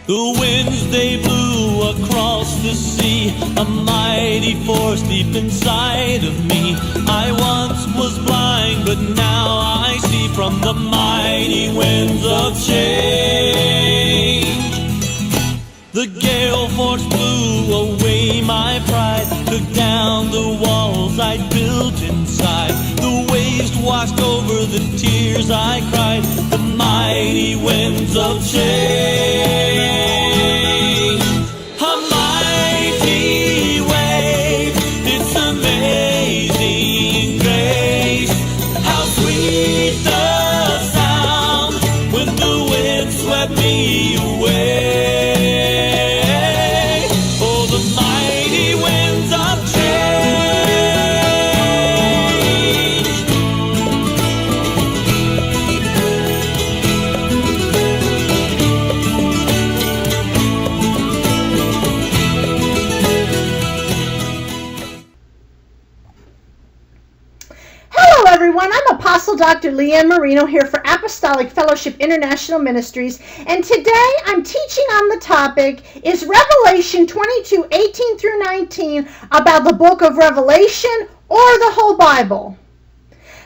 The winds they blew across the sea, a mighty force deep inside of me. I once was blind, but now I see from the mighty winds of change. The gale force blew away my pride, took down the walls I'd built inside. The waves washed over the tears I cried, the mighty winds of change. A mighty wave, it's amazing grace. How sweet the sound when the wind swept me away. I'm Apostle Dr. Lee Ann Marino here for Apostolic Fellowship International Ministries, and today I'm teaching on the topic, is Revelation 22:18 through 19 about the book of Revelation or the whole Bible?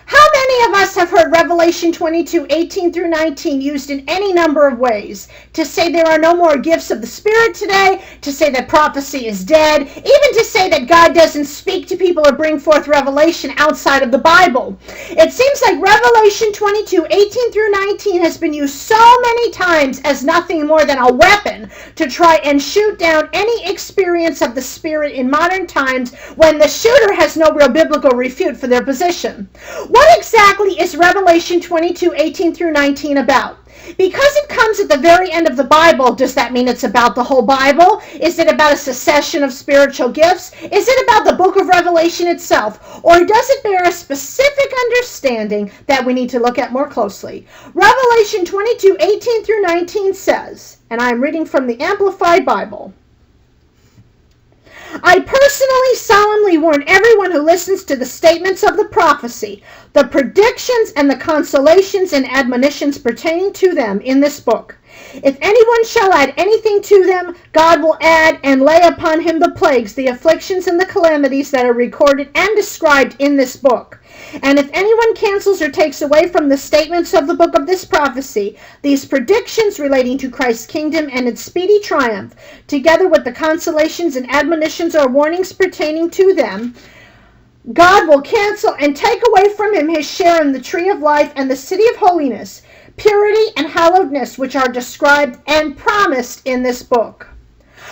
How many of us have heard Revelation 22:18 through 19 used in any number of ways? To say there are no more gifts of the Spirit today, to say that prophecy is dead, even to say that God doesn't speak to people or bring forth revelation outside of the Bible. It seems like Revelation 22:18 through 19 has been used so many times as nothing more than a weapon to try and shoot down any experience of the Spirit in modern times when the shooter has no real biblical refute for their position. What exactly is Revelation 22:18 through 19 about? Because it comes at the very end of the Bible, does that mean it's about the whole Bible? Is it about a succession of spiritual gifts? Is it about the book of Revelation itself? Or does it bear a specific understanding that we need to look at more closely? Revelation 22:18 through 19 says, and I'm reading from the Amplified Bible, I personally solemnly warn everyone who listens to the statements of the prophecy, the predictions and the consolations and admonitions pertaining to them in this book. If anyone shall add anything to them, God will add and lay upon him the plagues, the afflictions, and the calamities that are recorded and described in this book. And if anyone cancels or takes away from the statements of the book of this prophecy, these predictions relating to Christ's kingdom and its speedy triumph, together with the consolations and admonitions or warnings pertaining to them, God will cancel and take away from him his share in the tree of life and the city of holiness, purity and hallowedness, which are described and promised in this book.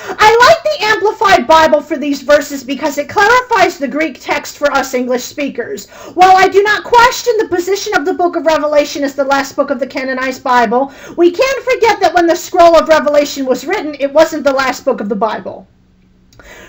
I like the Amplified Bible for these verses because it clarifies the Greek text for us English speakers. While I do not question the position of the book of Revelation as the last book of the canonized Bible, we can't forget that when the scroll of Revelation was written, it wasn't the last book of the Bible.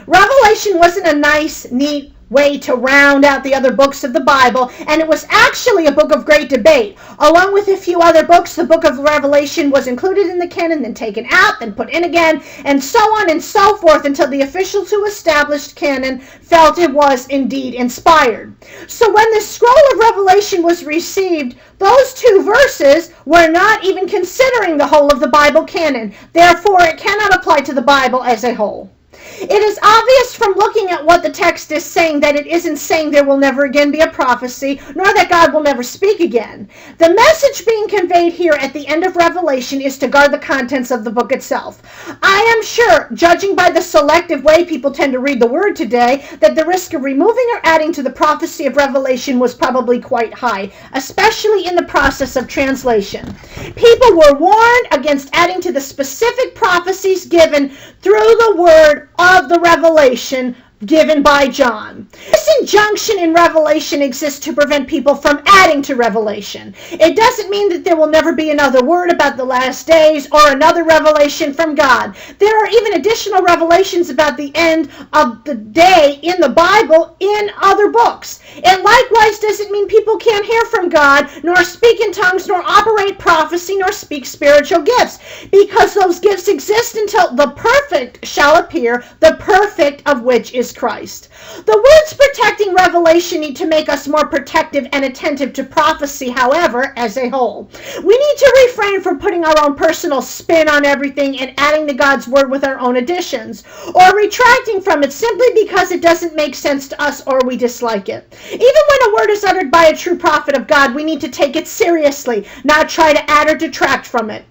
Revelation wasn't a nice, neat way to round out the other books of the Bible, and it was actually a book of great debate. Along with a few other books, the book of Revelation was included in the canon, then taken out, then put in again, and so on and so forth until the officials who established canon felt it was indeed inspired. So when the scroll of Revelation was received, those two verses were not even considering the whole of the Bible canon. Therefore, it cannot apply to the Bible as a whole. It is obvious from looking at what the text is saying that it isn't saying there will never again be a prophecy, nor that God will never speak again. The message being conveyed here at the end of Revelation is to guard the contents of the book itself. I am sure, judging by the selective way people tend to read the word today, that the risk of removing or adding to the prophecy of Revelation was probably quite high, especially in the process of translation. People were warned against adding to the specific prophecies given through the word of the revelation given by John. This injunction in Revelation exists to prevent people from adding to Revelation. It doesn't mean that there will never be another word about the last days or another revelation from God. There are even additional revelations about the end of the day in the Bible in other books. It likewise doesn't mean people can't hear from God, nor speak in tongues, nor operate prophecy, nor speak spiritual gifts, because those gifts exist until the perfect shall appear, the perfect of which is Christ. The words protecting revelation need to make us more protective and attentive to prophecy, however, as a whole. We need to refrain from putting our own personal spin on everything and adding to God's word with our own additions, or retracting from it simply because it doesn't make sense to us or we dislike it. Even when a word is uttered by a true prophet of God, we need to take it seriously, not try to add or detract from it.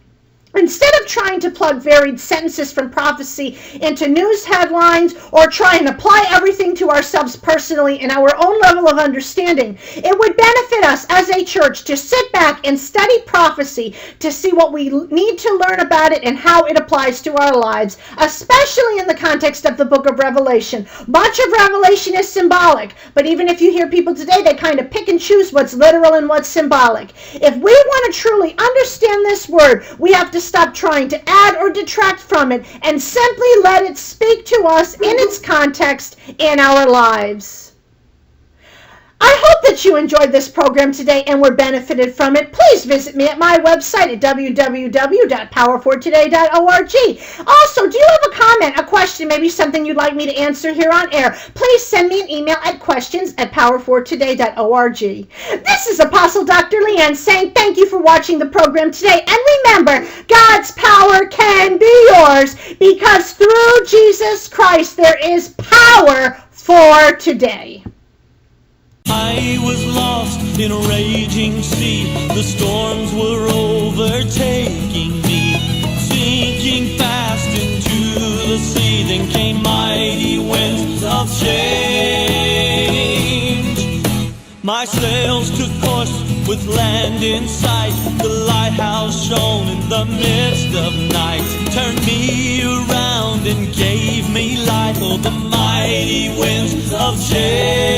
Instead of trying to plug varied sentences from prophecy into news headlines or try and apply everything to ourselves personally in our own level of understanding, it would benefit us as a church to sit back and study prophecy to see what we need to learn about it and how it applies to our lives, especially in the context of the book of Revelation. Much of Revelation is symbolic, but even if you hear people today, they kind of pick and choose what's literal and what's symbolic. If we want to truly understand this word, we have to stop trying to add or detract from it and simply let it speak to us in its context in our lives. I hope that you enjoyed this program today and were benefited from it. Please visit me at my website at www.powerfortoday.org. Also, do you have a comment, a question, maybe something you'd like me to answer here on air? Please send me an email at questions@powerfortoday.org. This is Apostle Dr. Lee Ann saying thank you for watching the program today. And remember, God's power can be yours because through Jesus Christ there is power for today. I was lost in a raging sea. The storms were overtaking me, sinking fast into the sea. Then came mighty winds of change. My sails took course with land in sight. The lighthouse shone in the midst of night, turned me around and gave me light. Oh, the mighty winds of change.